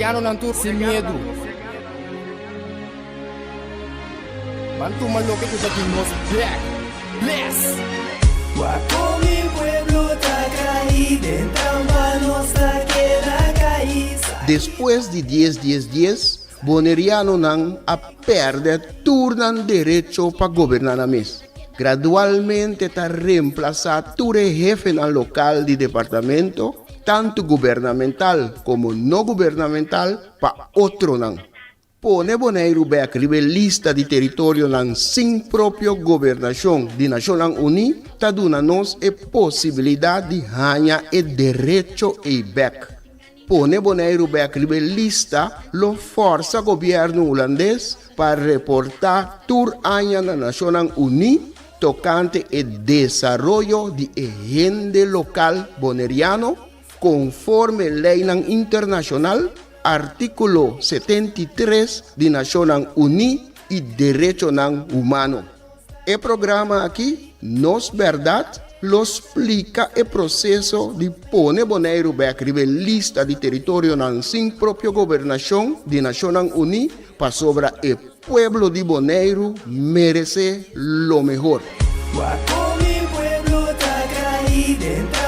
Boneriano ng tour sin medo. Bantu maloke ko dati nos black. Bless! Guapo mi pueblo Tacay, dentro ta queda caíz. Después de 10-10-10, Boneriano nang a perder turnan derecho para gobernar a mes. Gradualmente está reemplazado ture jefe al local de departamento, tanto gubernamental como no gubernamental, para otro nang. Pone Bonaire back lista de territorio nan sin propio gobernación de Naciones Unidas, ta duna nos e posibilidad de hanya e derecho e back. Pone Bonaire back lista lo forza gobierno holandés para reportar tur hanya na Naciones Unidas tocante el desarrollo de agente local boneriano conforme ley internacional artículo 73 de Naciones Unidas y Derecho Humano. El programa aquí, Nos Verdad, lo explica el proceso de poner Bonaire back lista de territorio sin propia gobernación de Naciones Unidas para sobre el pueblo de Bonaire merece lo mejor. Guapo mi pueblo Tacay, dentro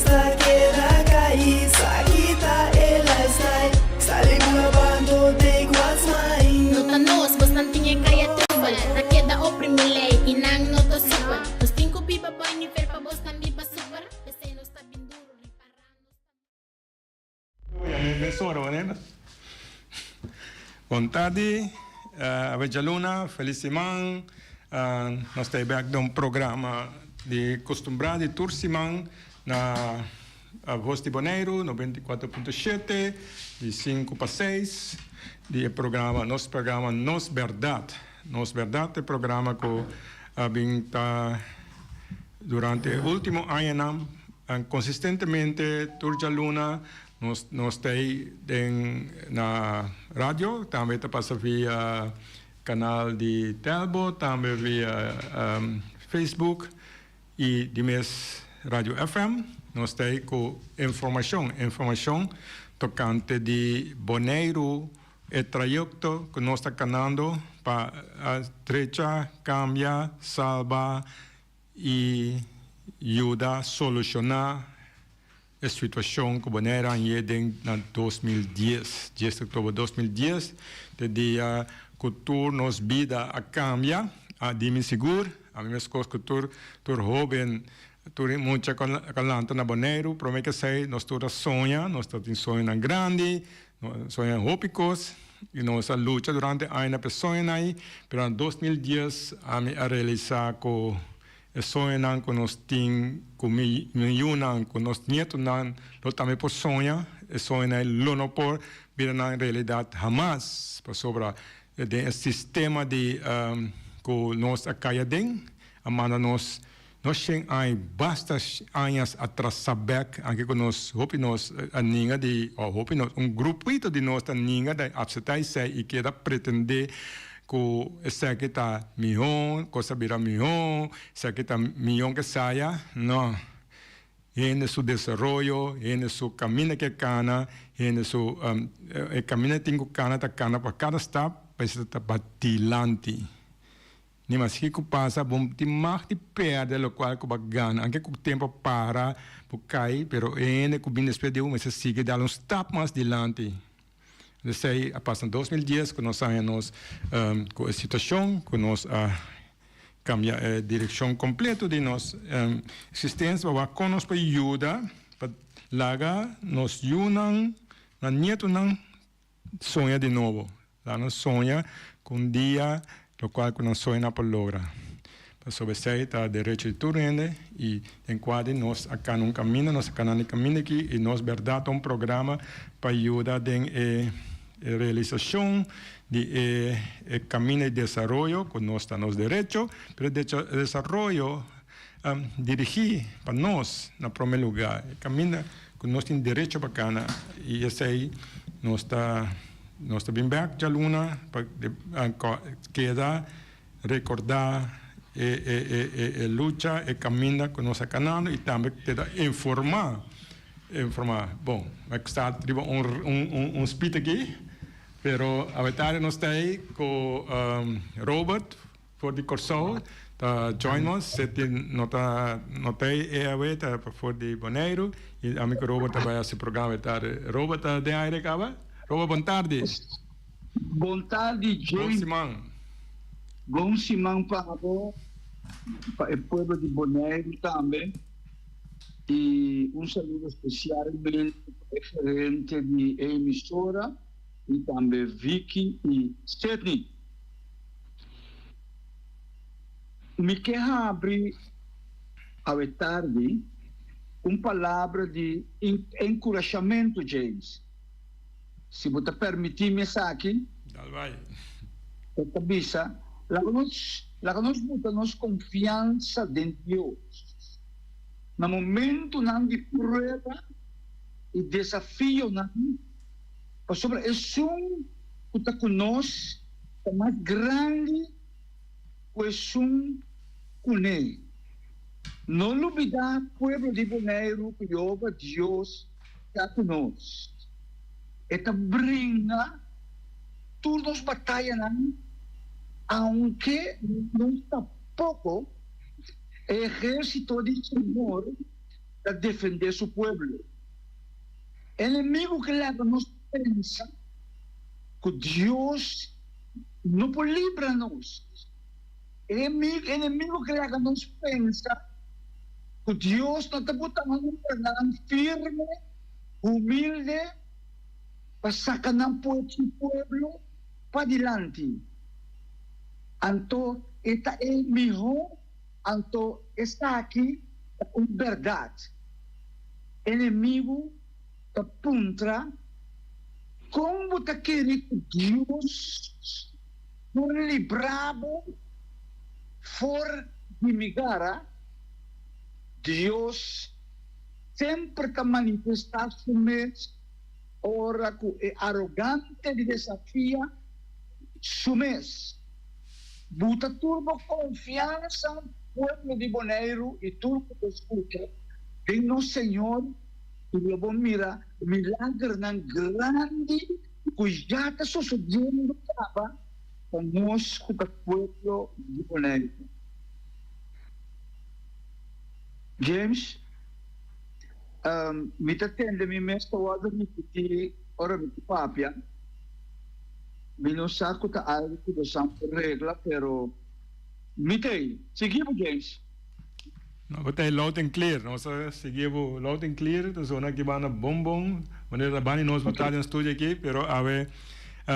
ta queda caíz. Aquí está el lifestyle, sale grabando de Guasmay. Nota nos, bastante kaya tribal. Rakeda o primilay, inang noto super. Los 5 biba boy ni fer pa boss nan biba super. Ese no está bien duro, riparando. Boa tarde, Avellaluna, Feliciman. Nós estamos aqui num programa de costumbrado de Turciman na Voz de Bonaire, 94.7, de 5 para 6, de programa Nos Verdad. Nos Verdad é programa que está durante o último ano, consistentemente, Turjaluna, nós estamos na rádio, também passa via canal de Telbo, também via Facebook e de mês Rádio FM. Nós temos com informação tocante de Bonaire, o trajeto que nós estamos caminhando para trecha, cambiar, salvar e ajudar a solucionar a situação que Bonaire tem em 2010. 10 de outubro de 2010, de dia que nos vida a cambiar, a dimi seguro, a minha coisa que tur jovem, tur muita calanta na Bonaire, para mim que sei, nós tur sonha, nós temos sonho grande, sonho hópicos, e nossa luta durante a ano pessoa aí, pero em 2010 a me realizar com sonho que nós temos, com milhões, com nós netos, nós também por sonho, sonho aí, lo não por, vir na realidade jamais, para sobrar de sistema de que nós acaiadem, a mana nós temos basta anos atrás saber que nós hope nós a ninguém de hope nós grupo de nós a ninguém de absetar e que da pretender que essa que tá milhão, coisa vira milhão, essa que tá milhão que saia, não. En su desarrollo, en su camino que cana, en su camino tengo cana para cada step, pues está batilante. Ni mais que passa, bom, de mais de perde lo qual que bagana, aunque o tempo para, por cair, pero en que bem despediu, mas se sigue dar um step mais dilante. Eu sei, passam 2010 que nós saímos com a situação, que nós cambia a direção completa de nossa existência, para conosco para ajuda, para lagar, nos unam, na nieto não sonha de novo, lá nos sonha com um dia, o qual que nós sonha para lograr. Para sobressair direito de tudo e em quadro nós acá num caminho, nós acá no caminho aqui e nós verdade programa para ajudar em realização de camino de desarrollo con nuestros derechos, pero de desarrollo dirigir para nós, en primer lugar, camino con nuestro derecho bacana, y ese ahí nos está bien back ya luna, para queda recordar lucha, camina con nuestra canal y también te da informar informar. Bom, ik sta een speed aqui, pero a vetar nós tem com Robert voor die Corso, tá join us, sete notei EAW voor die Bonaire, e amigo Robert vai esse programa tá Robert de aire acaba. Robert, boa tarde. Boa tarde, James. Bom Simão para o povo de Bonaire também. E saludo especialmente referente de emissora e também Vicky e Sidney. Me quer abrir à tarde palavra de encorajamento, James. Se você permitir me aqui, vai. Esta bisa, la nós botamos confiança em Deus. No momento de prova e desafio, sobre isso que está conosco, é mais grande que isso com ele. Não olvidar o povo de Bonaire que Deus está conosco. Esta brinca todas as batalhas, aunque não está pouco, exército de Senhor para defender seu povo. Inimigo que leva nos pensa que Deus não pode livrar-nos. Inimigo que leva nos pensa que Deus não está botando firme, humilde, para sacar o povo para adiante. Então, esta é melhor, então está aqui com verdade. Inimigo aponta como está querendo Deus por livrado for de migara. Deus sempre está manifestando ora que é arrogante de desafia sumes. Buta turbo confiança povo de Bonaire e tudo que escuta em nosso Senhor e vamos mirar milagre grande que já está sucedendo conosco do povo de Bonaire. James, me atende me mesmo a me pedir ora me papia. Me não saco tá algo que do sampo regla, pero mitei. Seguimos, James. No, botei loud and clear. Nós seguimos loud and clear. Da zona que vai na bom. Maneira bani nós batalha no estúdio aqui, pero ave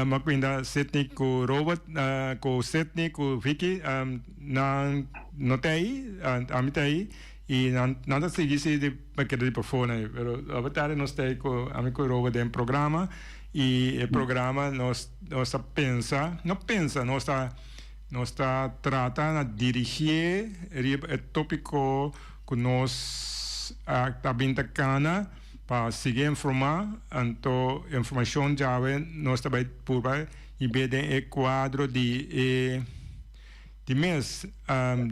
maquinda Sidney com Robert, com Sidney com Vicky, na notei, a mitei. E nada seguisse de paquete de fone, pero a batalha nós tem com amigo Robert em programa. E o programa nós está tratando de dirigir o tópico que nós está bem tacana para seguir informar, então informação já nós também por e ver o quadro de mês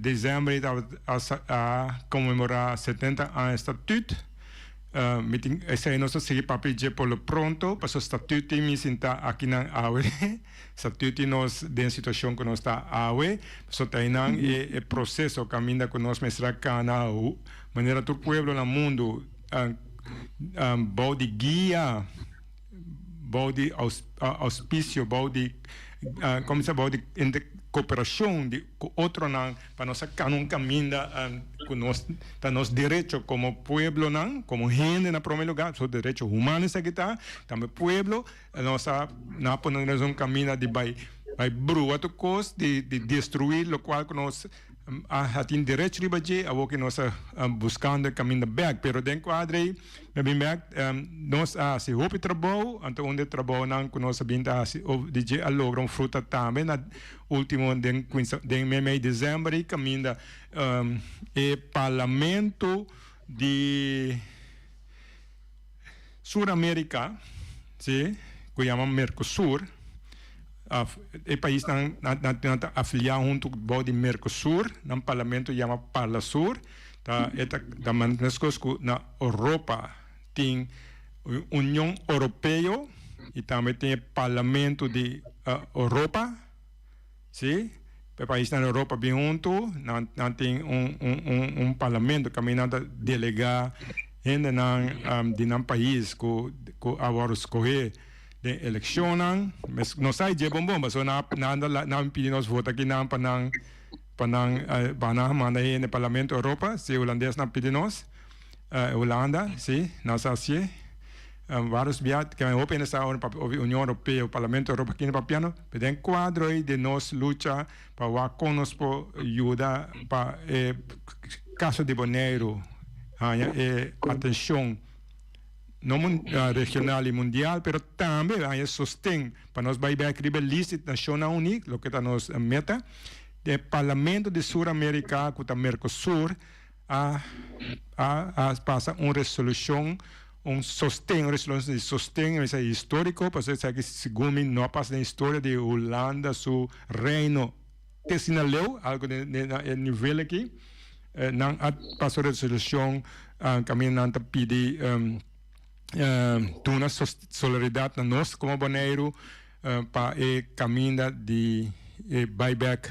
dezembro a comemorar 70 anos de estatuto. Esse é nosso seguir para pedir por lo pronto, para o estatuto me sinta aqui na AUE, estatuto nós de situação que nós está AUE, só tem o processo caminha que nós mestra cana, maneira todo povo no mundo, bom de guia, bom de auspício, bom de como se bom de cooperação de outro não para nossa canão caminha com nós direito como pueblo não como gente na primeiro lugar so direito humanos aqui tá também pueblo nossa na ponemos um caminho de vai brua to cost de destruir o qual que nós tem direito de bater a que nós buscando caminho back pero den quadre bem back nós se hope trabalho então onde trabalho não que nós binda se de a logra fruta também na último den mês de dezembro caminho e parlamento de Sul-América sim que chama Mercosur o país está afiliado junto com o Mercosur, no parlamento chama Parlasur, também nas coisas na Europa, tem União Europeia e também tem Parlamento de Europa, sim? Para país na Europa bem junto, não tem parlamento que nada delegar ainda de um país que agora escolher de eleição, mas não sai de bom, mas não pedir nós votar aqui não para mandar aí no Parlamento Europa, se o holandês não pedir nós, Holanda, sim, nós assim. Vários viados que eu penso nessa União Europeia, o Parlamento Europeu aqui no Papiano, tem quadro aí de nós luta para conosco ajuda para caso de Bonaire, atenção não regional e mundial, mas também há sustento para nós vai ver a lista nacional única, o que está nos meta, do Parlamento de Sul-América, com o Mercosul, passa uma resolução resolução de sostém, isso é histórico, porque isso aqui, segundo não passa na história de Holanda, seu reino, que sinalou algo de nível aqui, não passou a resolução, caminhando a pedir uma solidariedade a nós como Bonaire, para caminhar de buyback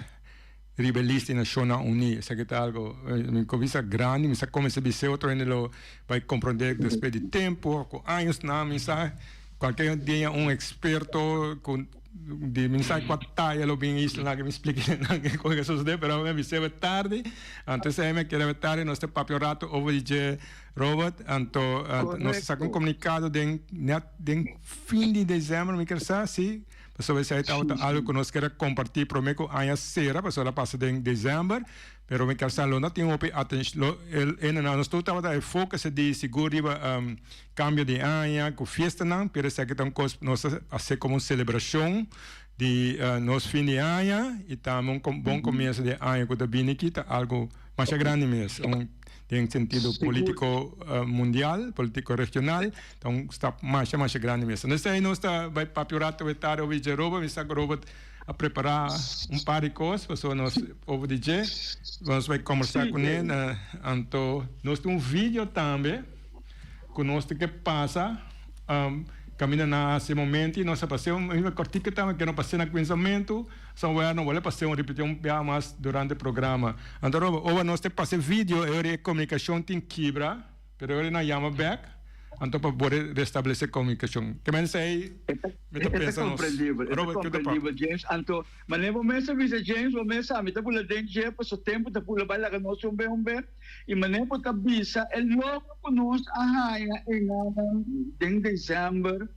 rebelista nacional unida, isso é algo, uma coisa grande, mas como se diz outro ainda vai compreender depois de tempo, com anos na mensagem, qualquer dia experto com de mensagem com talla lo bem isso lá que me explique que coisa sucede, pero me viseu tarde, antes me queria tarde nosso papel rato over DJ Robert, então nós sacamos comunicado de fim de dezembro, me quer saber se pessoal vai sair algo que nós queremos compartilhar para mim com a serra, pessoal passa em dezembro, pero me quer saber não tem atenção, nós estamos a foco de seguro cambio de ano, com festa não, pero sei que nós fazer como uma celebração de nosso fim de ano e também um bom começo de ano que está vindo aqui, tá algo mais grande mesmo. Tem sentido político mundial, político regional, então está mais grande mesmo. Nesse aí nós está vai papiorato vetar o vídeo Robert, está Robert a preparar par de coisas, para nós o DJ, nós vai conversar com ele, então nós temos vídeo também, com nós que passa caminha nesse momento e nós passamos uma cortica também que não passei no pensamento, só não vou fazer repetir mais durante o programa. Então, hoje nós temos vídeo, a comunicação tem quebra, mas eu não chamo back, então para poder restabelecer a comunicação. Que me sei, é compreendível, James. Então, mas nem vou pensar James, vou pensar, me tá pula dentro de o tempo tá pula vai lá que nós e mas nem pode bisa é logo conosco em dezembro,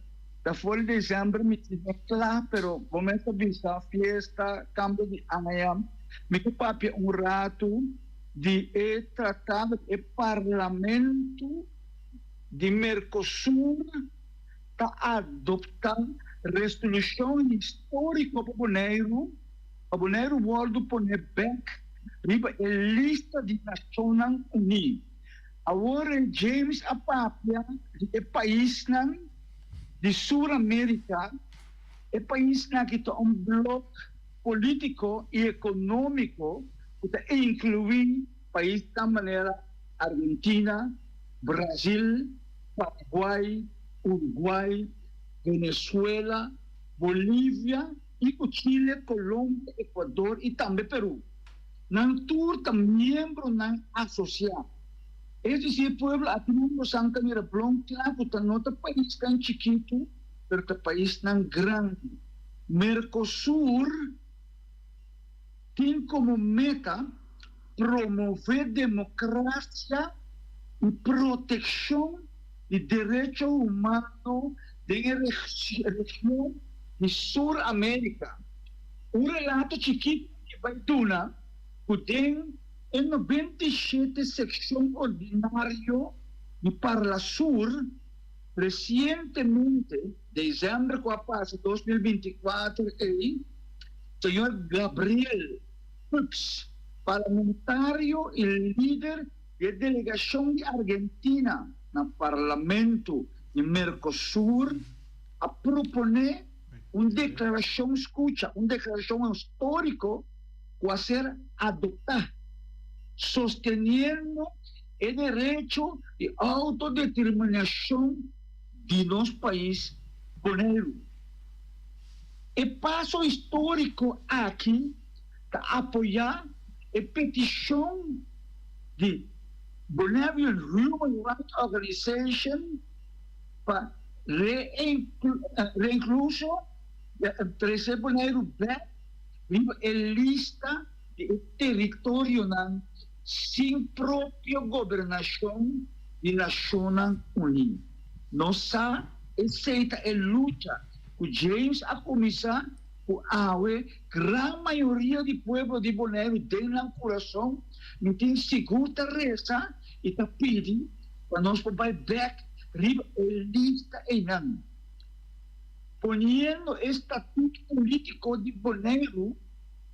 da fora de dezembro me tive lá, pero vou pensar bisa fiesta, cambio de ano, me que papi rato de tratado de parlamento de Mercosul está adoptando resolução histórica para o Bonaire volta para back riba a lista de Nações Unidas. Agora James Apapia é país de Sul-América, é país que está bloco político e econômico que inclui país da maneira Argentina, Brasil, Paraguai, Uruguai, Venezuela, Bolívia, e Chile, Colômbia, Equador e também Peru. Nang tour tam membro nang associado. Esse pueblo aqui no Santa Mira Blom, claro, que não é país tão chiquito, mas é país tão grande. Mercosul tem como meta promover democracia e proteção de direitos humanos da região de Sul-América. Relato chiquito que vai dar, tem em 97 seção ordinário de Parla Sur, recentemente, dezembro que passa, 2024, o senhor Gabriel Fuchs, parlamentário e líder da delegação de Argentina no Parlamento de Mercosul, a proponer uma declaração histórica que vai ser adotada, sosteniendo el derecho de autodeterminación de nuestro país bonero. El paso histórico aquí de apoyar la petición de Bolivian Human Rights Organization para reincluso de 13 bonero en lista de territorio sin propia gobernación de Naciones Unidas. No se aceita la lucha que James ha comenzado por la gran mayoría del pueblo de Bonero tiene el corazón, no tiene segura reza y te pide para nos poder back riba el lista en poniendo el estatuto político de Bonero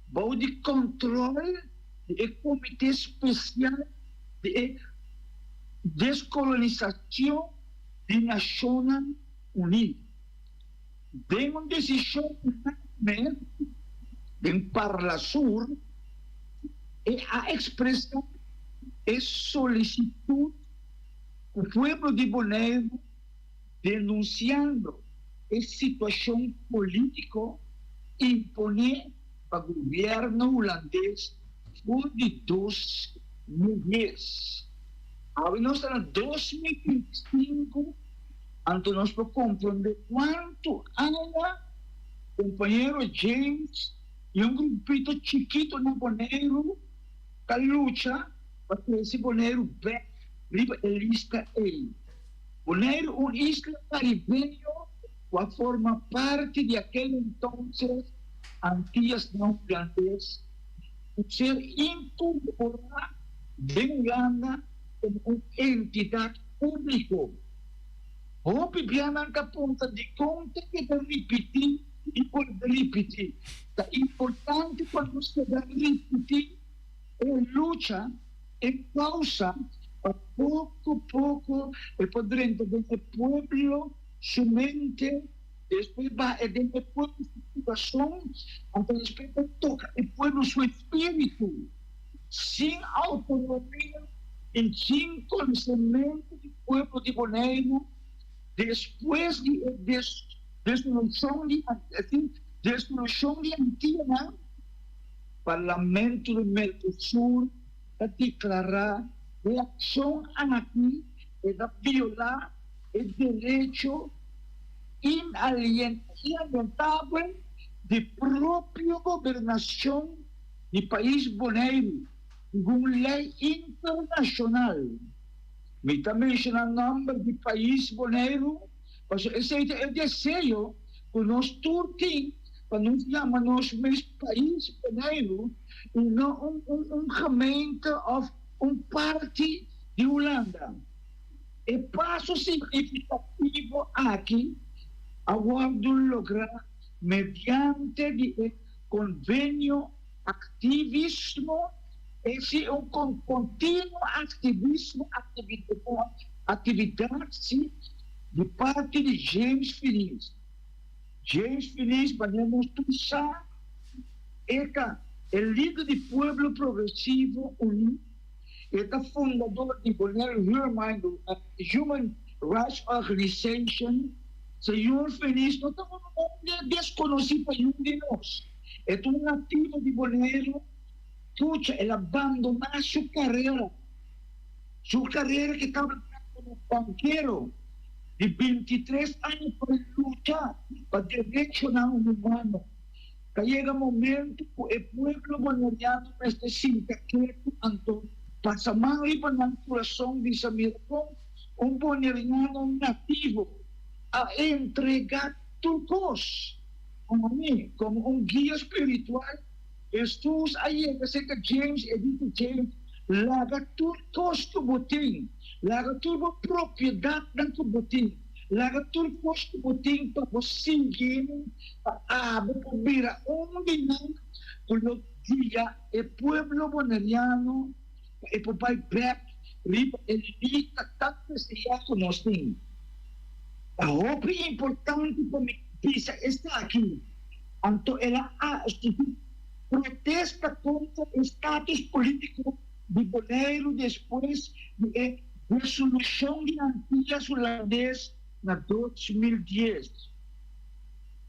bajo de control del Comité Especial de Descolonización de Naciones Unidas. De una decisión de Parla Sur a expresar esa solicitud al pueblo de Bonero denunciando esa situación política imponer para el gobierno holandés por de 2010. Ahora nos en 2025, antes nos podemos comprender cuánto anda compañero James y un grupito chiquito de Bonero que lucha para que ese Bonero vea arriba en lista A. Bonero, una isla caribeño que forma parte de aquel entonces Antillas Neerlandesas, ser incorporada de Holanda como una entidad pública. Hope Bianan apunta de conta que te repetir y por repetir. Es importante cuando se da repetir en lucha, en causa, para poco a poco el poder entender el pueblo, su mente, después va el pueblo su corazón, hasta después toca el pueblo su espíritu, sin autonomía, sin conocimiento del pueblo de Bonero. Después de desolución de Antillas, Parlamento de Mercosur a declarar la acción aquí es violar el derecho inalienable de propia gobernación del país Bonero, según ley internacional. Me está mencionando el nombre del país Bonero, pues ese es el deseo que nos turquen, para nos llamarnos país Bonero, y no un gemeente o un parte de Holanda. El paso significativo aquí, aguardo lograr mediante el convenio activismo, es un continuo activismo, actividad sí, de parte de James Feliz. James Feliz, podemos pensar, es el líder del pueblo progresivo unido, es el fundador de Bonero Human Rights Organization. Señor Feliz, no estamos desconocido para uno de nosotros. Es un nativo de Bonero. Escucha, él abandonó su carrera que estaba como banquero de 23 años por luchar para derechos humanos. Que llega un momento que el pueblo boneriano necesita que pasa más arriba en el corazón de Samircón, un boneriano nativo, a entregar turcos como mí, como un guía espiritual. Estos ayer que se que James, edito James, laga turcos tu botín, laga turbo propiedad dan tu botín, laga turcos tu botín para seguir a mira un dinero por lo día el pueblo boneriano, el papá back, el lista tanto se ya conocen. La obra importante para mi pisa está aquí. Anto ela protesta contra el estatus político de Bonaire después de resolução de Antillas Holandês na 2010.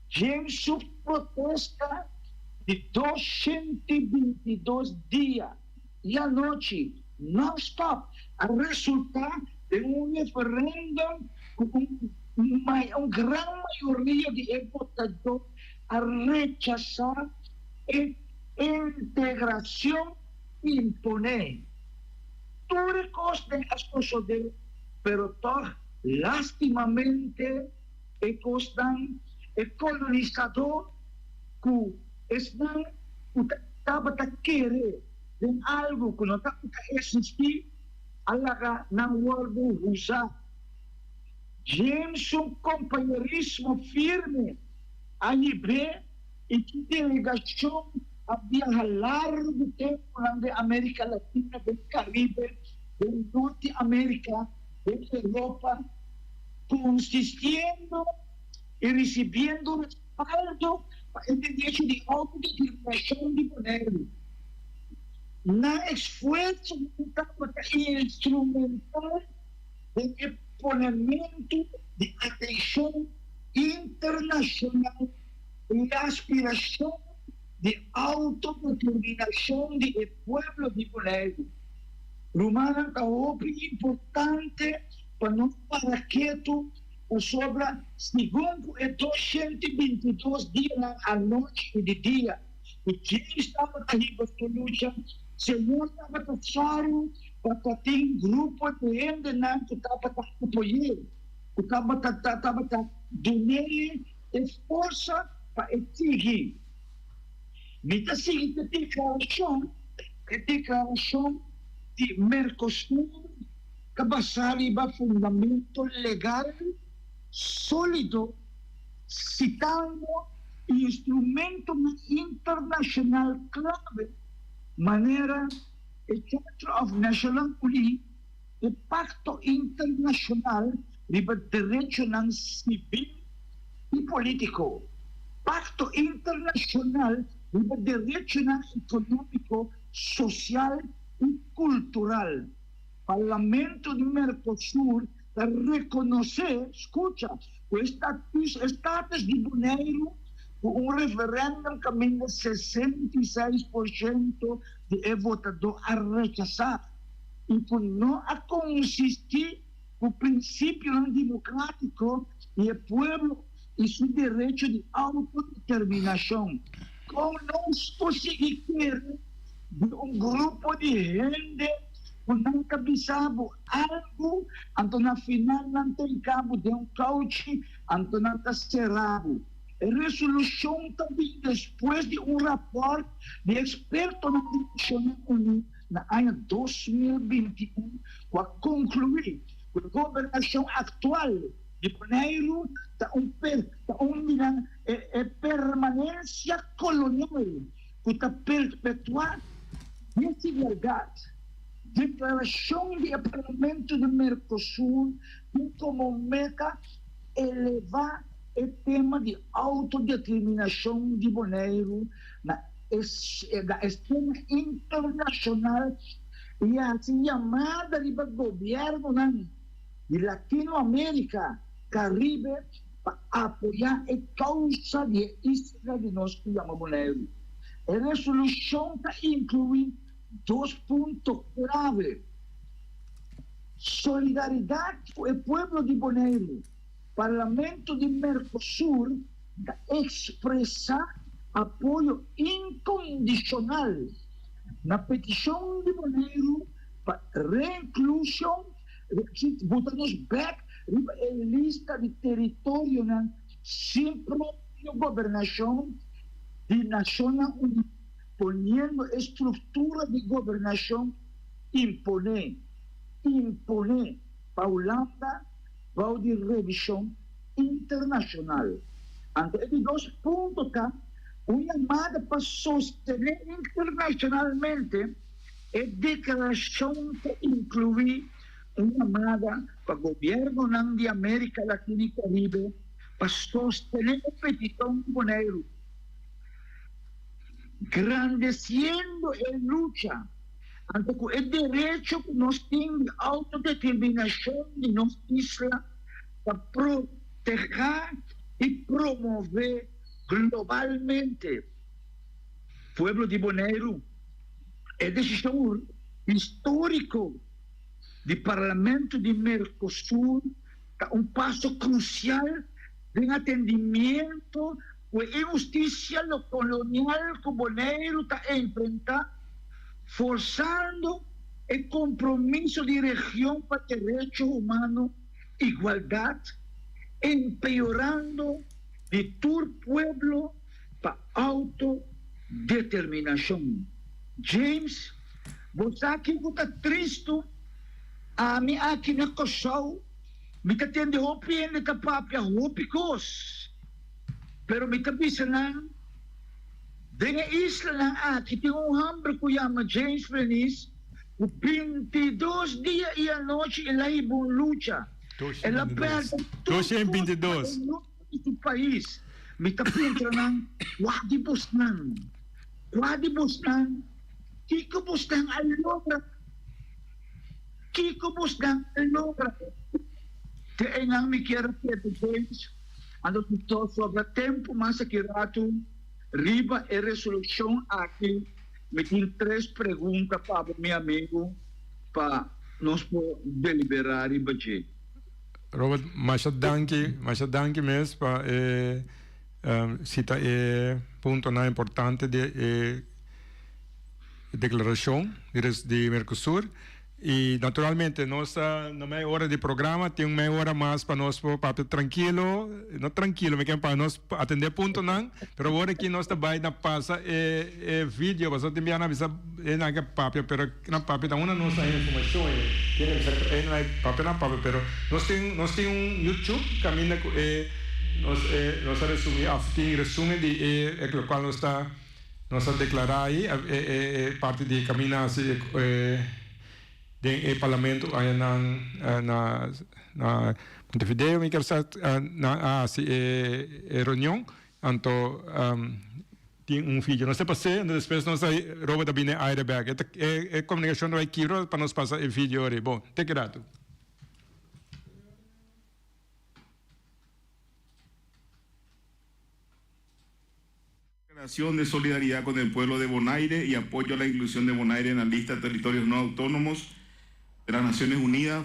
Jameson protesta de 222 dias e a noite, non-stop, a resultar de referendo com uma grande maioria de votadores a rechazar a integração imponer. Tudo costa as coisas dele, pero toch, lastimamente, costan el colonizador que están estaba querer de algo que no está existir, alaga na world usar. Jameson companheirismo firme, AIB e que delegação a viajar largo tempo de América Latina, do Caribe, do Norte América, da Europa, consistiendo e recebendo respaldo para o direito de autodeterminação de Bonaire. Na esforço instrumental de exponimento de atenção internacional e aspiração de autodeterminação do povo de Bonaire. Romana é obra importante para não parar quieto sobre segundo 222 dias à noite e de dia. O dia estava aí para a luta, o Senhor estava passando para ter um grupo de gente que estava apoiando, que estava dando força para seguir. Mita seguinte declaração de Mercosul, que basada em fundamento legal sólido, citando instrumento internacional clave, maneira o Charter of National Unity, o Pacto Internacional de Direitos Civil e Político, Pacto Internacional de Direitos Econômico, Social e Cultural. Parlamento de Mercosul reconhecer, escucha, o status de Bonaire com referendo caminho de 66% de votador a rechazar e por não a consistir o princípio democrático e o povo e seu direito de autodeterminação. Como não se conseguir ter de grupo de gente que não cabisabo algo, então na final não tem cabo de coach, então não está cerrado. A resolução também, depois de rapport de expertos na Nacional Unida, na ano 2021, para concluir que a governação atual de Bonaire está uma permanência colonial, que está perpetuada desigualdade. Declaração do Parlamento do Mercosul tem como meta elevar o tema de autodeterminação de Bonaire na escena internacional e assim chamada de governo de Latinoamérica, Caribe, para apoiar a causa de isla de nós que chamamos Bonaire. A resolução inclui 2 pontos clave: solidariedade com o povo de Bonaire. Parlamento de Mercosul expressar apoio incondicional na petição de Bonaire para reinclusão, botamos back a lista de território sem própria governação de Nações Unidas, ponendo estrutura de governação imponer para a Holanda, vai de revisão internacional. Então, esses 2 pontos, uma chamada para sostener internacionalmente a declaração que inclui uma chamada para o governo de América Latina e Caribe para sostener a petição de Bonaire, grandeciendo a lucha Então, é direito que nós temos de autodeterminação de nossa isla para proteger e promover globalmente. Pueblo de Bonaire é decisão histórica do Parlamento de Mercosul, passo crucial de atendimento à injustiça colonial que Bonaire está enfrentando, forçando o compromisso de região para direitos humanos, igualdade, empeorando de todo pueblo para autodeterminação. James, você aqui está triste, a mim aqui na Kosovo, me está tendo hopi ainda está papia hopicos, pero me está pensando, dengan isla lang aqui tem hambre que chama James Venice, o 22 dias e a noite ela é bom luta. Ela perde tudo este país. Me está pensando, wadi busnan, Kiko busnan alogra. Kaya nga mi kira Peter James, ano dito sobre tempo mas akirato, riba e resolução aqui, me tem 3 perguntas para meu amigo, para nós deliberar e bater. Robert, danke mesmo para cita ponto na importante de declaração de Mercosur. E naturalmente nossa na meia hora de programa tem uma meia hora mais para nós para tranquilo, não tranquilo, mas para nós atender ponto não, pero agora aqui nós também na passa vídeo, você tem bem na visa na papel, pero na papel da uma nossa informação tem na papel, pero nós tem YouTube caminha nós resume de o qual nós está declarar aí parte de caminhar assim de parlamento aí na Montevideo, me quero na reunião, então tem vídeo. Nós passei, depois nós rouba da bine airbag. É comunicação do Aikiro para nós passar o vídeo aí. Bom, te grato. Declaración de solidaridad con el pueblo de Bonaire y apoyo a la inclusión de Bonaire en la lista de territorios no autónomos de las Naciones Unidas,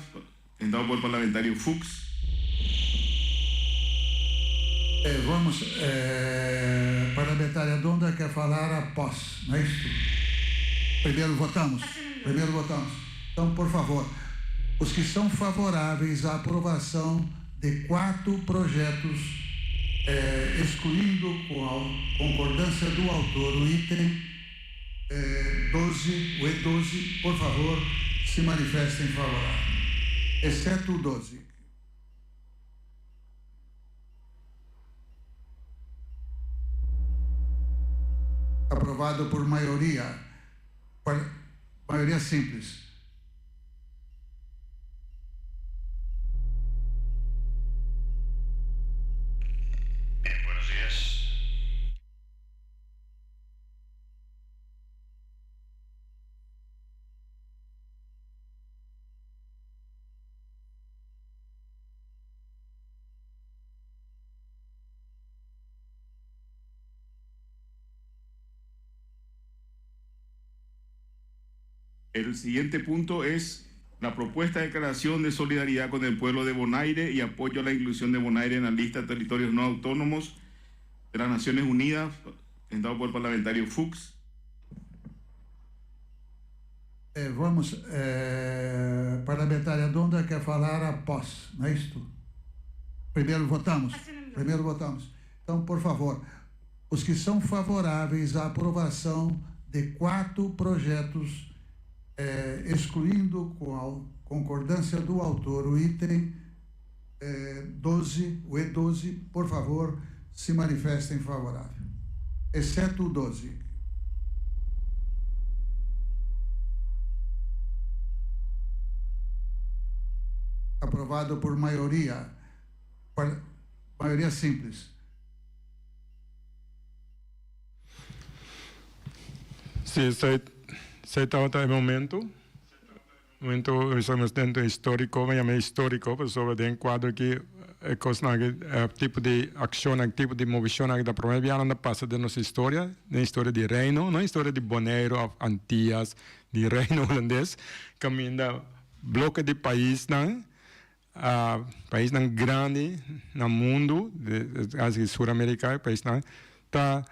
presentado por el parlamentario Fuchs. Vamos, parlamentaria Donda quer falar após, não é isso? Primeiro votamos? Então, por favor, os que são favoráveis à aprovação de 4 projetos, excluindo com a concordância do autor o item 12, o E12, por favor, se manifestem favoráveis, exceto o 12. Aprovado por maioria simples. Buenos días. El siguiente punto es la propuesta de declaración de solidaridad con el pueblo de Bonaire y apoyo a la inclusión de Bonaire en la lista de territorios no autónomos de las Naciones Unidas, presentado por el parlamentario Fuchs. Vamos, parlamentaria Donda quer falar após, não é isto? Primeiro votamos? Então, por favor, os que são favoráveis à aprovação de 4 projetos, excluindo com a concordância do autor o item 12, o E12, por favor, se manifestem favorável, exceto o 12. Aprovado por maioria simples. se está en el momento estamos dentro histórico, me llama histórico, pero sobre el encuadro que tipo de acción, tipo de movimiento que da promovendo na passa de nossa história, na história de reino, na história de Bonaire, Antillas, de reino holandês, caminha bloco de país país grande no mundo, assim sul-americano, país tá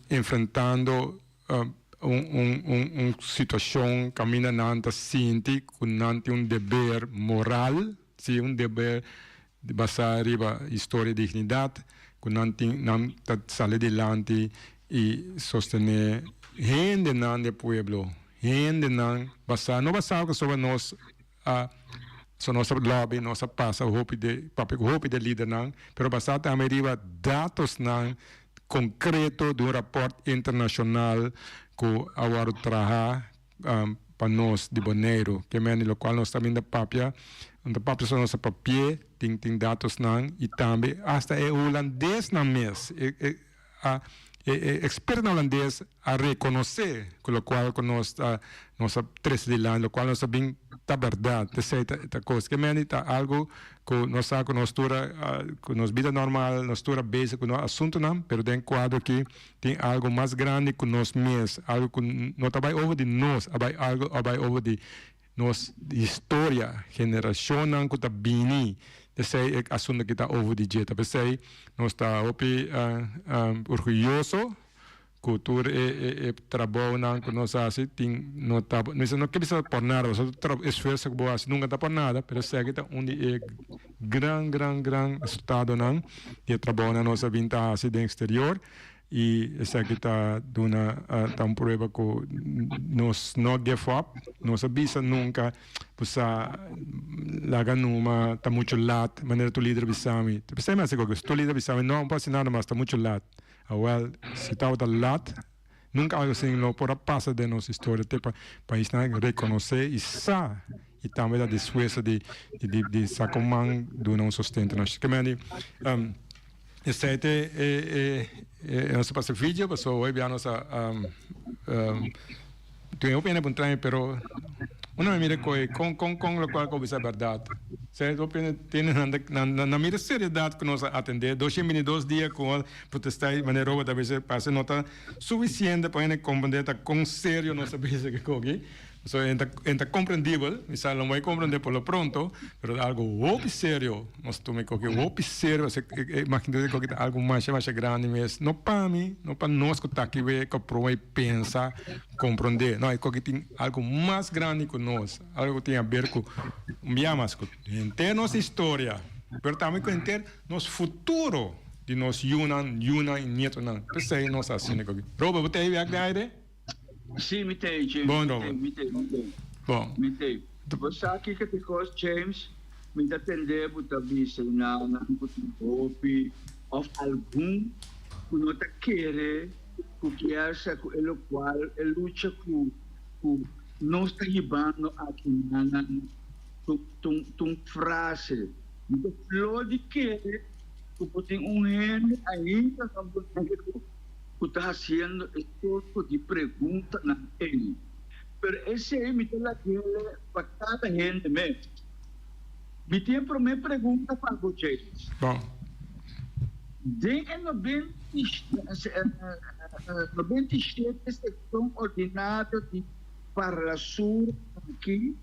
enfrentando situação caminha nanta sinti com nante dever moral, sim dever de basar a história de dignidade, com nante sair adelante e sostener gente do pueblo, gente não basar sobre nós so nossa lobby, nossa passa o hope de líder não, pero basar também dados não concreto de rapport internacional que agora trabalha para nós de Bonaire, que é no qual nós também da papia são nossa papel, tem dados não, e também hasta é holandês na mês, experto holandês a reconhecer, com o qual nós nossa três de lá, o qual nós sabemos a verdade, essa coisa, que é algo que nós com nossa vida normal, nossa base, com o assunto não, mas tem quadro que tem algo mais grande que nós mesmos, algo que não está over de nós, algo over de nossa história, geração não que está bem, esse é o assunto que está over de jeito, porque nós está orgulhoso cultura e trabalho não que nós assim não tá não quer dizer por nada só esforço que boa assim nunca tá por nada mas segue tá onde é gran resultado não de trabalho na nossa vida assim do exterior e segue tá dona tá prova que nós não give up nós avisa nunca pusa laga numa tá muito lat maneira tu líder bisami você mais que tu líder bisami não passa nada mas tá muito lat se estava lá, nunca algo assim não pode passar de nossa história, para país não reconhecer e também a esforço de sacomang do não sustento. Nós que meni, esse nosso passo vídeo, passou hoje a nossa tenho opinião por trás, pero uma me mira com o qual que é verdade. Certo? Tem na mira seriedade que nós atender 2 dias com protestar de maneira da vez passa não está suficiente para compreender com sério nossa visa que aqui. So, é compreendível, misal não vai compreender por lo pronto, mas algo muito sério, nós tomamos que muito sério, imagina que algo mais grande, mas não para mim, não para nós que está aqui, que prova e pensa, compreender, não, é que tem algo mais grande que nós, algo que tem a ver com, mais entender nossa história, mas também com entender nosso futuro, de nós Yunan e Nieto, não, isso é nossa assim, Robert, você aí vai a Sim, mitei, James. Bom. Mitei. Você aqui que because James me atender para visa na copy of algum que não te quer que essa com ele qual ele luta com não está ribando aqui na tum frase. Então flor de querer que tem gente ainda que está fazendo esse tipo de pergunta na ele. Mas esse aí me tem aquele para cada gente mesmo. Me tem para minha pergunta para vocês. Bom. De 97 seção ordinária de para a Sul aqui,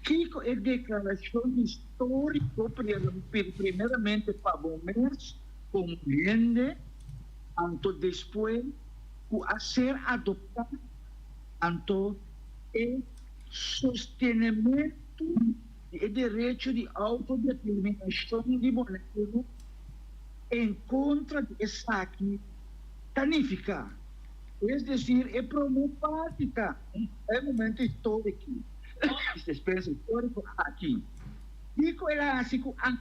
que é declaração histórica primeiramente para o mês, compreende anto depois a ser adoptado anto o sostenimento do direito de autodeterminação de Bonaire em contra de essa aqui tanifica, é decir, é promopática, é momento histórico, espécie histórico aqui. Digo ela assim que a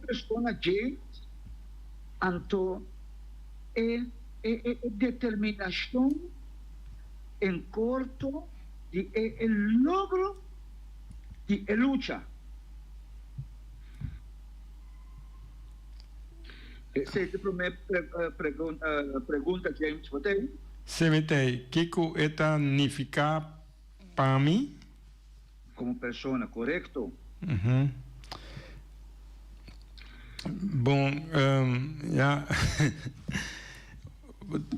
pessoa James anto determinação em corto de logro de luta. Essa é a primeira pergunta, James, você? Semitei, Kiko eta nifica para mim? Como persona, correcto? Bom, ja,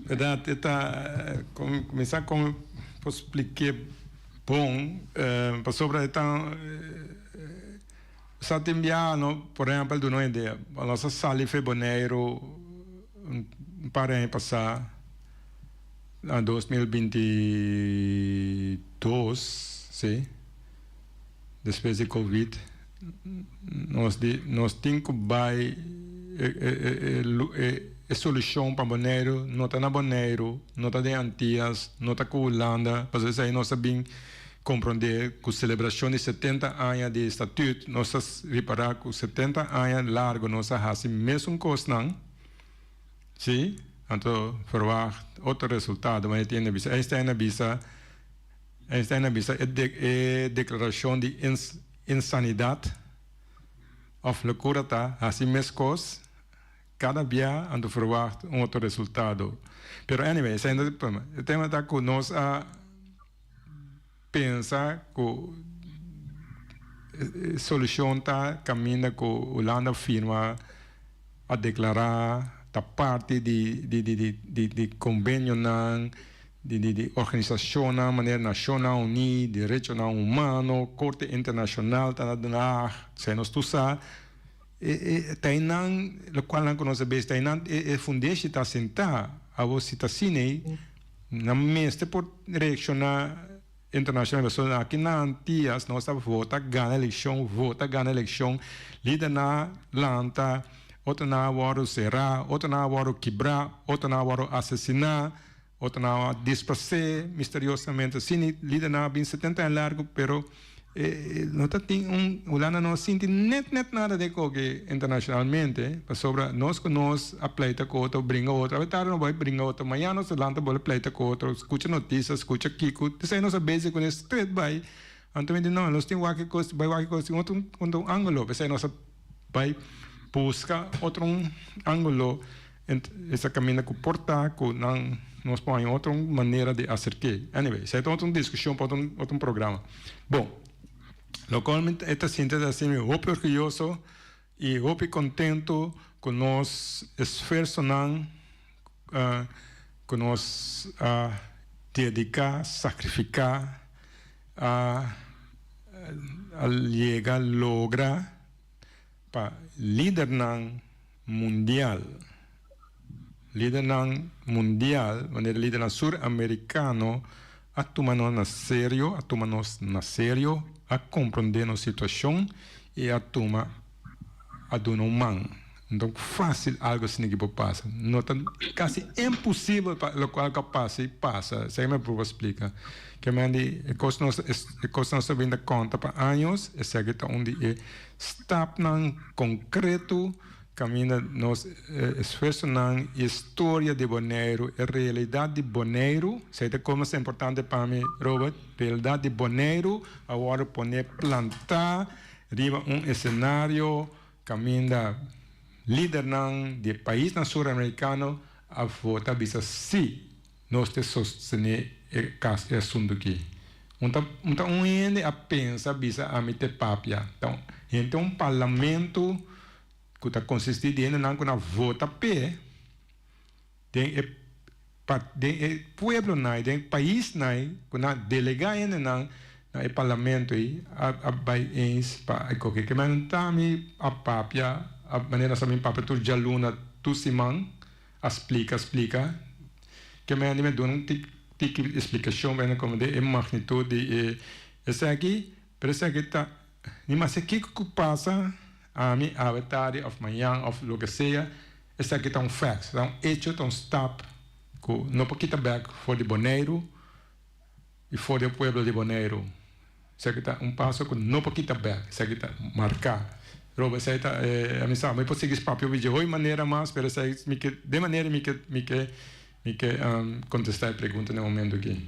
verdade, está começar como posso explicar bom, para sobre então só te enviar, por exemplo, do não ideia, a nossa sala em fevereiro, para em passar a 2022, sim, depois de Covid. Nós temos que vai solução para Bonaire, não está na Bonaire, não está de Antillas, não está com Holanda, para isso aí nós sabemos compreender que a celebração de 70 anos de estatuto, nós reparar que 70 anos largo, nós fazemos mesmo coisa, não? Sim? Então, verwacht outro resultado, mas tem na visa, esta é na visa, declaração de insanidade of loucura tá assim mesmo cada dia ando verwacht outro resultado pero anyway sendo o tema tá que nós a pensar que solução tá caminha que Holanda firma a declarar da parte de convênio de organização na maneira nacional unida, regional humano, corte internacional, tá na se nós tu sa tem não, o qual não conhece bem, tem não fundeste tá sentar, a você tá cine, na mestre por reaccionar internacional, pessoal aqui na Antillas nós tá vota ganha eleição, líder na lanta, outro na waro será, outro na waro quebrar, outro na waro assassinar. Outro na dispassé misteriosamente assim líder na bem 70 anos largo pero não tem Holanda não sente net nada de que internacionalmente para sobre nós a pleita com outro brinca outro a tarde não vai brincar outro amanhã nós Holanda vai pleita com outro escuta notícias escuta Kiko isso aí nós base com esse street vai então não nós tem qualquer coisa outro ângulo isso aí nós vai buscar outro ângulo essa caminha com portar com não nós põe outra maneira de acercar. Anyway, isso é outra discussão para outro programa. Bom, localmente, esta síntese assim, eu estou orgulhoso e eu estou contente com nosso esforço que nós dedicar, sacrificar, a chegar, lograr para líder mundial. Líder mundial, maneira líder sur-americano, a tomar-nos na sério, a compreender a situação e a tomar a donar mão. Então, fácil algo assim que passa. Não é quase impossível para o qual passa. Sei me para explicar. Que a coisa nós vindo conta para anos, é que onde está concreto, caminha nos esforço na história de Bonaire, a realidade de Bonaire, sei como é importante para mim, Robert, realidade de Bonaire, agora poder plantar, riba cenário, caminha líder de país sul-americano, a votar bisa sim, nós te sostener esse assunto aqui. Então, ainda a pensar bisa a me ter papia. Então, parlamento que está consistindo em não com a vota pé, tem pueblo não, tem país não, com a delegada não, no parlamento aí, a vai ens para qualquer que man tami a papia, a maneira sabe papia tu jaluna tu simang, explica, que man me dá tic explicação bem como de magnitude essa aqui, pero essa aqui tá, nem mais que passa a mim a tarde of manhã of lo que seja, essa aqui tá fact, tá hecho, tá stop, que não pode quitar back for de Bonaire e for de pueblo de Bonaire. Essa aqui tá passo que não pode quitar back, essa aqui tá marcar. Roba, essa tá a mim sabe, pode seguir papel vídeo de maneira mais, pero essa de maneira me que contestar a pergunta no momento aqui.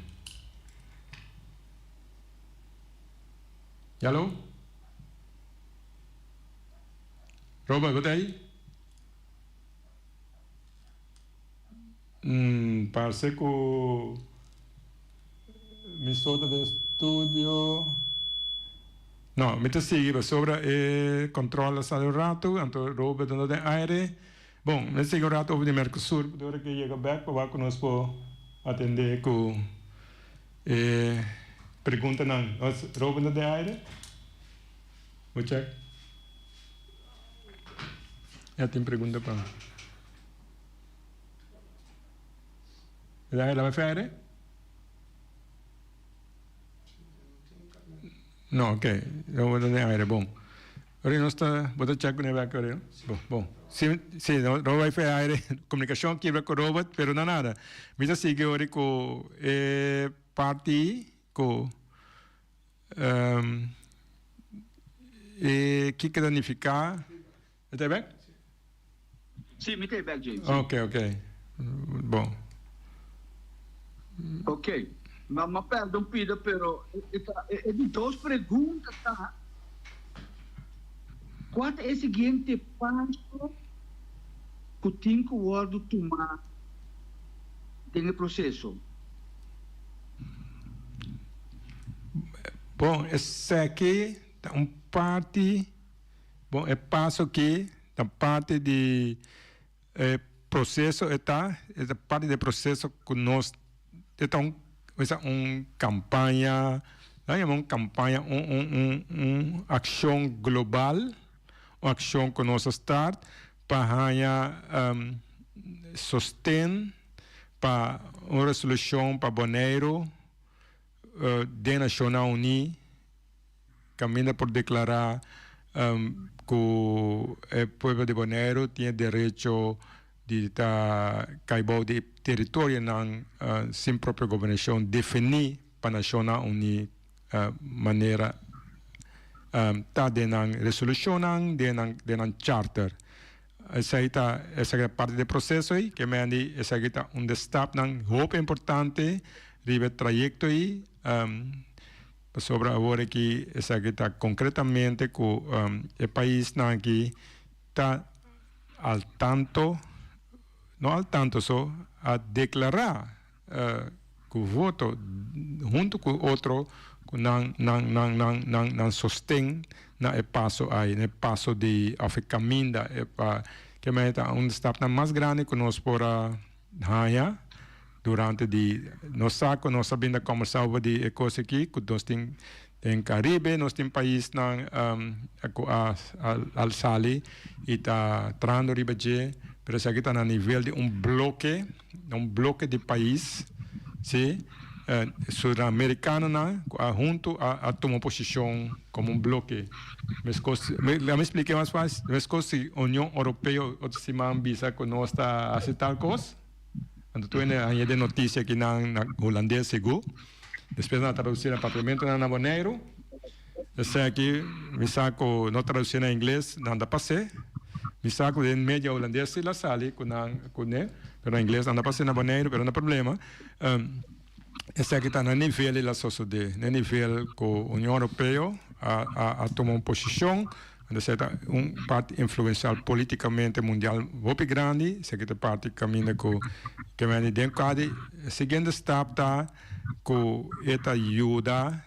Alô? Roba, você aí? Parece que mi sota de estudio. No, me te sigue sobre controle al rato, entonces robe donde de aire. Bom, me sigue un rato over de Mercosur, ahora que llega back, para que nos pueda atender con preguntas. Robe donde de aire. Vou check. Já tem pergunta para. ¿La vai fare? No, ok. Robe donde de aire, bom. Ora non sta, vou check con il vecchio. Bom. Sì, no vai fare aire, comunicazione che con robot, però non nada. Mi sa sigue ora con parti con e chi che danifica? Stai back? Sì, mi stai back, James. Ok. Bom. Ok, ma perdo un pido, però è di due pregunte, tá? Qual é o seguinte passo que tem que tomar nesse processo? Bom, esse aqui é parte, bom, é passo que da parte de processo é parte do processo que nós então campanha, nós chamamos campanha ação global, uma ação que nós start para sostém para uma resolução para Bonaire da Nações Unidas, caminha por declarar que o povo de Bonaire tem direito de caibou de território sem própria governação, definir para a Nações Unidas maneira tá na resolução, na charter. Essa é parte do processo aí, que me andi, essa é step hope importante, ribe trajecto aí, sobre agora que essa está concretamente que o país aqui está não al tanto só a declarar que o voto junto com outro não sostém na passo aí, no passo de caminho que é step mais grande que nós por ganhar durante nós sabemos conversar sobre coisa aqui que nós temos em Caribe, nós temos país al sali e está trando ribeje, pero isso aqui está a nível de bloco de país, sim, sul-americano junto a tomar posição como bloco. Me expliquei mais fácil, mas se a União Europeia ou se visa que nós está a tal coisa, então tu ainda de notícia aqui na holandês seguro. Depois na traduzir no parlamento na Bonaire, esse aqui me saco não traduzir em inglês nada passe, me saco em média holandês se la sali com né, pero em inglês nada passe na Bonaire, pero não problema. Esse aqui está no nível da sociedade, no nível que a União Europeia a tomar uma posição, essa é parte influencial politicamente mundial muito grande, essa aqui é parte caminho que vem dentro do seguinte step tá que esta ajuda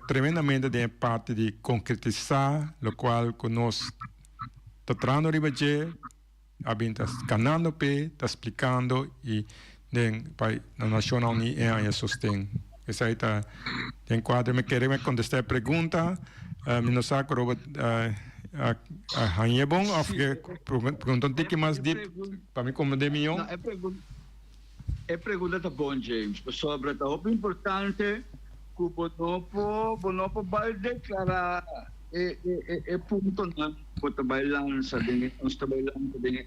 tremendamente de parte de concretizar o qual que nós está trazendo ribeje, está canando está explicando e na Nações Unidas é sustém. Essa aí está em quadro. Me queria contestar a pergunta. Não sei se é bom ou pergunta um pouco mais deep para me compreender melhor. É pergunta tá bom, James. Sobre tá muito importante que o Bonopo vai declarar ponto na que vai lançar de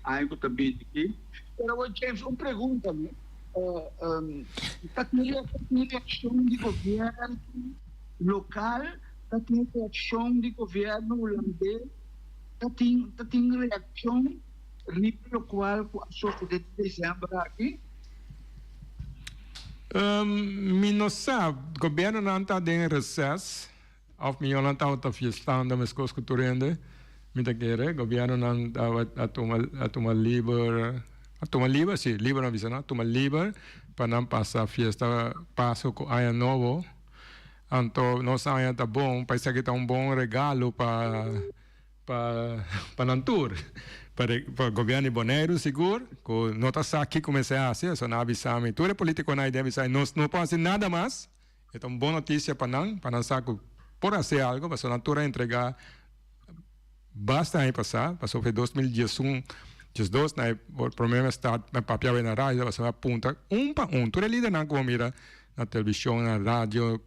algo também aqui. Pero James, uma pergunta, né? Está tendo ação de governo local, está tendo ação de governo holandês, está tendo reação pelo qual a sociedade de dezembro aqui? Não sabe, o governo não está em recesso, ou melhor não está fiestando, mas coisas culturais, o governo não está a tomar livre, Toma libre, sí, libre no avisa, ¿no? Toma libre para no pasar fiesta, paso con Año Nuevo. Então, nós ainda tá bom, parece que tá bom regalo para o tour. Para o governo de Bonaire, seguro, que não está aqui comecei a fazer, só não avisar-me. Tudo é político, não deve avisar, não pode fazer nada mais. Então, boa notícia para nós saber por fazer algo, para a natura entregar basta aí passar, passou foi 2011, 2012, o primeiro estado, o papel na rádio, passou a ponta, para tudo é líder, não como mira, na televisão, na rádio,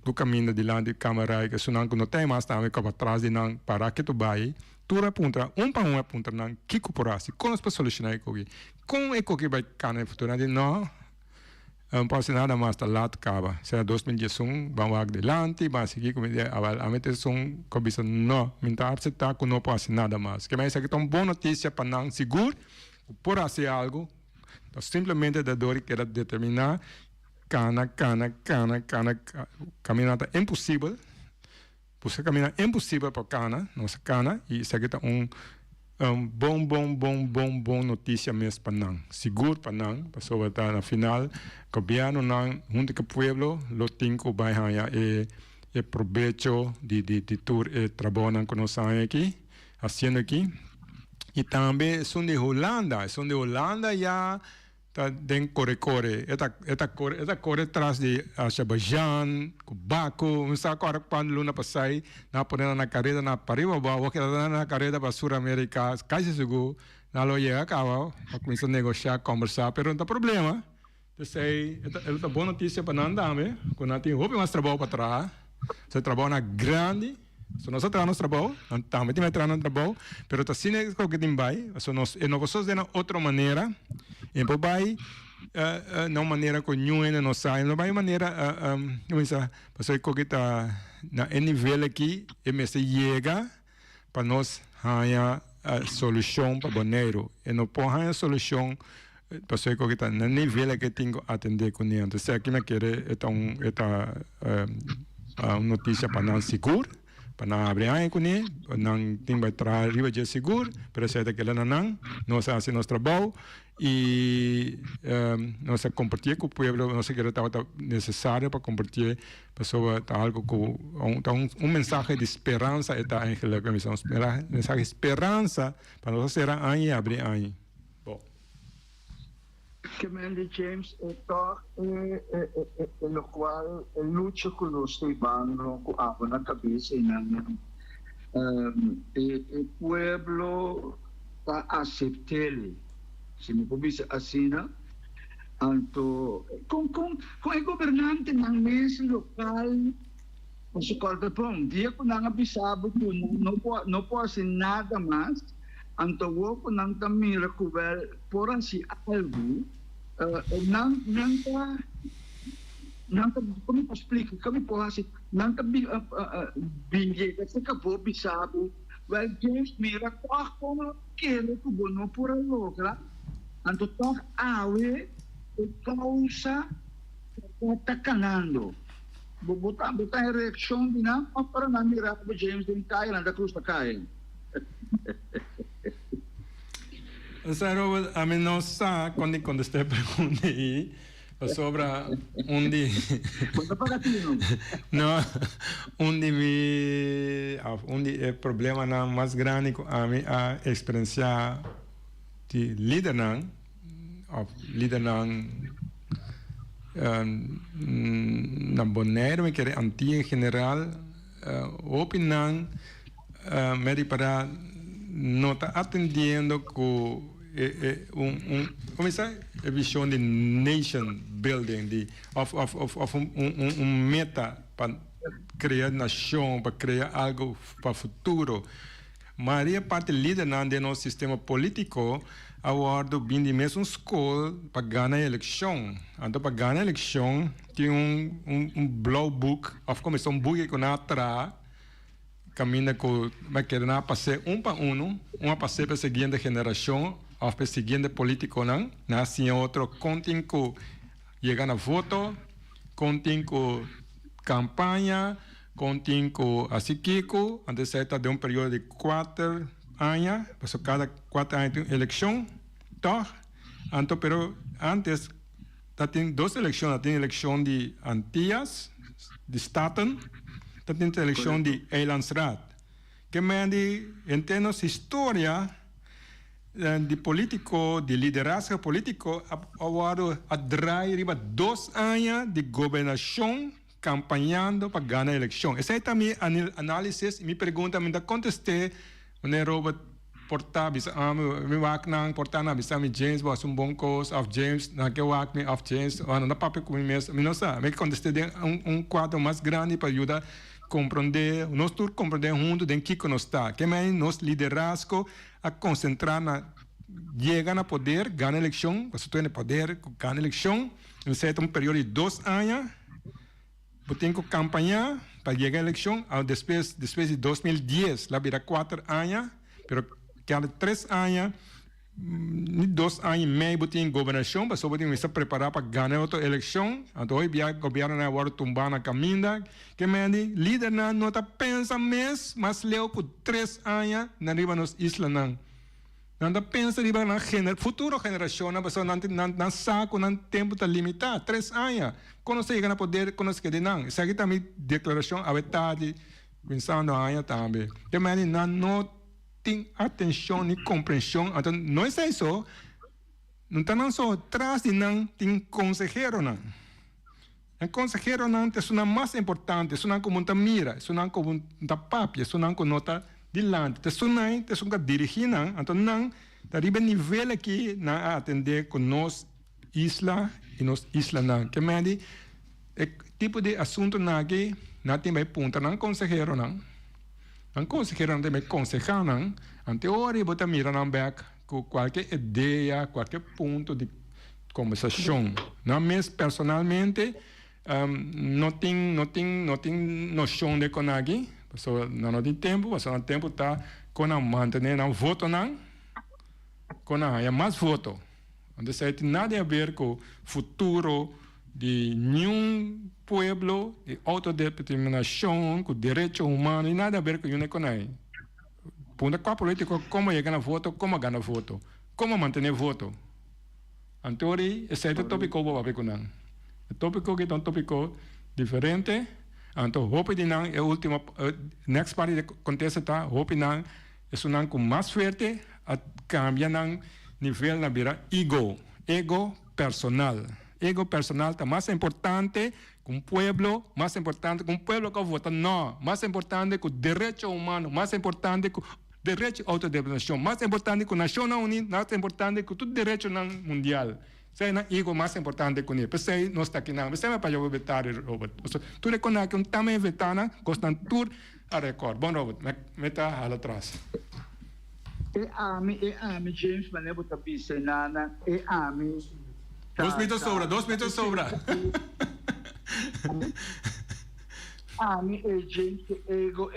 do caminho de lá de câmera, que não tem mais, também para trás de não parar que tu vai, tu aponta, para aponta, não, que corporação, como as pessoas solucionar isso aqui, como é que vai ficar no futuro, não, não pode nada mais, está lá, acaba, será 2011, vamos adelante, vamos seguir, como a meteção, como isso, não, mentar se está, que não pode nada mais, que mais é que tem uma boa notícia para não seguro, por fazer algo, então, simplesmente da dor que era determinar, caminhada impossível. Você caminhar impossível para cana, nossa cana, e isso aqui está bom notícia mesmo para nós. Seguro para nós, para sobre estar na final, governo não, junto com o povo, lo tenho vai ganhar e proveito de tour e trabalho que nós estamos aqui, fazendo aqui. E também são de Holanda já den corre. Esta corre atrás de Azerbaijão, Cubaco, não sabe quando Luna passai, na porena na carreira na pariba, o que na carreira para Sul-América, quase seguro, na loja acaba, para começar a negociar, conversar, mas não tem problema. Então, é boa notícia para nós também, quando nós temos mais trabalho para trás, se trabalho na grande. So, nós trabalhamos no trabalho, também temos trabalho no trabalho, mas assim é que tem vai, nós de outra maneira, e por vai, não maneira que nenhuma não sai, não vai maneira, como isso, porque que está na nível aqui, e me se chega para nós ganhar a solução para Bonaire, e não pode ganhar a solução porque que está na nível que tenho que atender com ele. Então, aqui me quer uma notícia para nós seguro. Para não abrir aí com ele, não tem que entrar arriba de seguro, para ser daquela não, nós fazemos nosso trabalho e nós compartilhar com o povo, nós queremos estar necessário para compartilhar, para algo com mensagem de esperança, está aí a missão, mensagem de esperança para nós ser aí abrir aí. Commander James, lo cual lucha con los taiwanos con la cabeza y el pueblo va a aceptarle, si me puedo decir así, ¿no? Con el gobernante en la mesa local, o sea, un día con han avisado que no puedo hacer nada más, anto con han también recuperar por así algo. Como eu explico, como eu posso não binge que acabou bisabo, well James mira como que o bono por a logra, anto toc awe causa está canando. Botar a reação de não para não mirar o James de Thailand da cruz da caia. Robert, a mim não sabe quando você pergunta aí sobre onde não onde é problema não mais grande a mim a experiência de líder na Bonaire me quer antiga em geral opinião me para não está atendendo com como é visão de nation building de meta para criar nação, para criar algo para o futuro. Maria parte líder de nosso sistema político agora vem de mesmo escola para ganhar a eleição. Então para ganhar a eleição tem blue book, ou como é book que não atrás caminha com vai querer passar para uma passar para a seguinte geração, ou para a seguinte político não, nasce outro contem com chegar na voto, contem com campanha, contem com assim Kiko, antes de um período de 4 anos, para cada 4 anos tem eleição, então Pero antes, tem 2 eleições. Tem eleição de Antillas, de Staten, tem eleição de Eilandsraad. Que mende, em termos de história, de político, de liderazgo político, agora atrás de 2 anos de governação, campanhando para ganhar a eleição. Essa é também a análise, me pergunta, me contestei, Robert portar bisa me wak nang portar na bisa mi James was bom course of James na que wak me of James na papel com mes me não sabe me contestei quadro mais grande para ajudar compreender nós todos compreender junto de que nós está que mais nós liderazgo a concentrar na chega na poder ganhar eleição você tem poder ganhar eleição em certo período de 2 anos tem que campanhar para chegar à eleição depois de 2010 lá vira 4 anos pero cada 3 anos, 2 anos e meio tem governação, mas só tem que se preparar para ganhar outra eleição. Então, hoje o governo agora tumbar na caminha, que me diz, líder não está pensando mesmo, mas leu por 3 anos na riba nos islas não. Não está pensando na futura geração, mas não saco, não tempo está limitado, 3 anos. Quando você chega a poder, quando você quer não. Isso aqui também declaração a verdade, pensando anos também. Que me diz, não tem atenção e compreensão. Então, não é isso. Não está só atrás de não, tem consejero não. O consejero não é uma mais importante, é uma como uma mira, é uma como uma papia, é uma como nota dilante, é uma dirigir não. Então, não, está arriba nível aqui, não atender com nós, isla e nós isla não. Que me diz, tipo de assunto não aqui, não tem mais ponta, não consejero não. Ang consejero de me aconsejaram, ante hora eu vou mirar back com qualquer ideia, qualquer ponto de conversação. Não mesmo personalmente, não tem noção de com aqui, não tem tempo, mas não tempo tá com a manter não voto não, com a mais voto. Onde isso tem nada a ver com o futuro de nenhum pueblo, de autodeterminação, com direito humano, e nada a ver com isso. Ponto qual político, como chegar a voto, como ganhar voto, como manter voto. Então, esse é o tópico que eu vou ver com ele. O tópico que é um tópico diferente. Então, hope de não é o último, next parte de acontece tá, hope não é um com mais forte, a cambia não nível na vira ego personal. Ego personal está mais importante que um pueblo, mais importante que um pueblo que vota não, mais importante que o direito humano, mais importante que o direito à autodeterminação, mais importante que a Nação Unida, mais importante que todo direito mundial. Isso é o ego mais importante que ele. Isso é nós está aqui não. Isso é para eu vetar, Robert. Tu reconhece que um também vetana, gostam tudo a recorde. Bom, Robert, me está atrás. James, mas eu vou pensar nada. 2 minutos sobra. Mi gente ego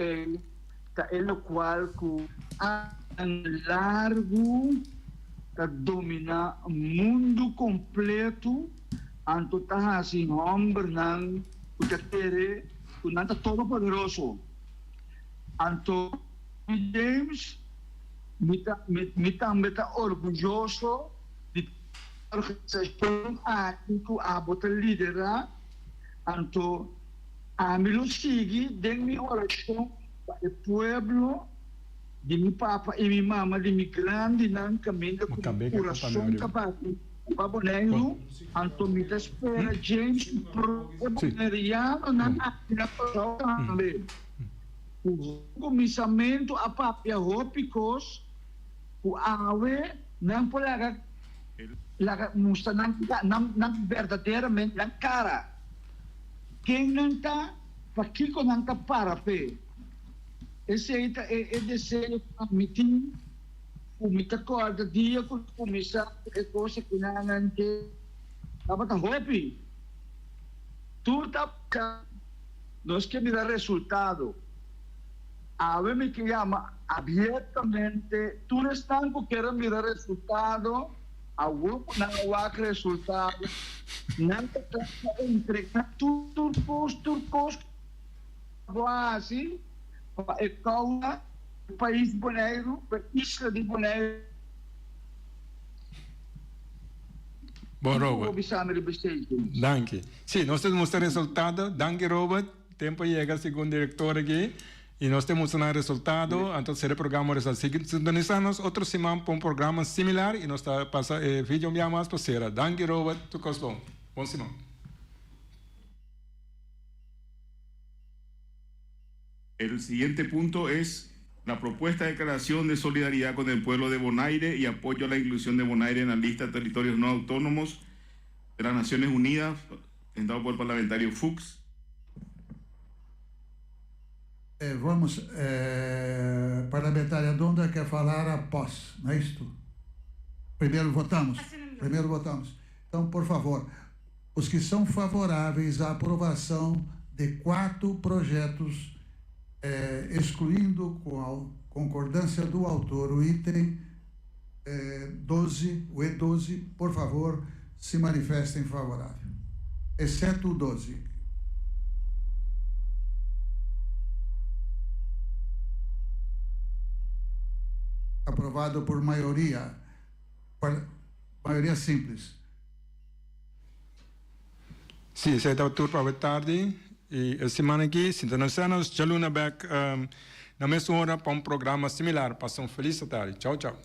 ta el cual ku an largo ta domina mundo completo anto ta assim hombre nan utakere kunanta todo poderoso anto James mita orgulhoso de organização aqui que a bota lidera anto a mim lo sigue de minha oração para o pueblo de mi papa e mi mama de mi grande nan caminho com coração capaz para Bonaire anto me espera James Bonaireano na pessoa também o comissamento a papia hopicos o awe não polaga la musta não verdadeiramente na cara quem não está aqui com não está para pé esse é desejo admitir o mita corda dia com começar é coisa que não tem tava tá hope tudo tá nós que me dá resultado a ver me que llama abertamente tudo estão que querem me dar resultado a grupo não há resultado não está entregar tudo posto assim é causa o país Bonaire a isla de Bonaire Bom, Vou Robert. avisar de vocês. Danke. Sim, nós temos o resultado. Danke, Robert. Tempo chega, segundo diretor aqui. E nós temos um resultado. Então, será programa de sintonizarmos outra semana para um programa similar. E nós está passando vídeo mais para ser. Danke, Robert. Tu gostou. Bom semana. El siguiente punto es la propuesta de declaración de solidaridad con el pueblo de Bonaire y apoyo a la inclusión de Bonaire en la lista de territorios no autónomos de las Naciones Unidas, presentado por el parlamentario Fuchs. Vamos, parlamentária Donda quer falar após, não é isto? Primeiro votamos? Primeiro votamos. Então, por favor, os que são favoráveis à aprovação de 4 projetos, excluindo com a concordância do autor o item 12, o E12, por favor, se manifestem favorável. Exceto o 12. Aprovado por maioria simples. Sim, esse é o turno para a tarde. E a semana aqui, sintonizamos, Jaluna back na mesma hora para um programa similar. Passam uma feliz tarde. Tchau, tchau.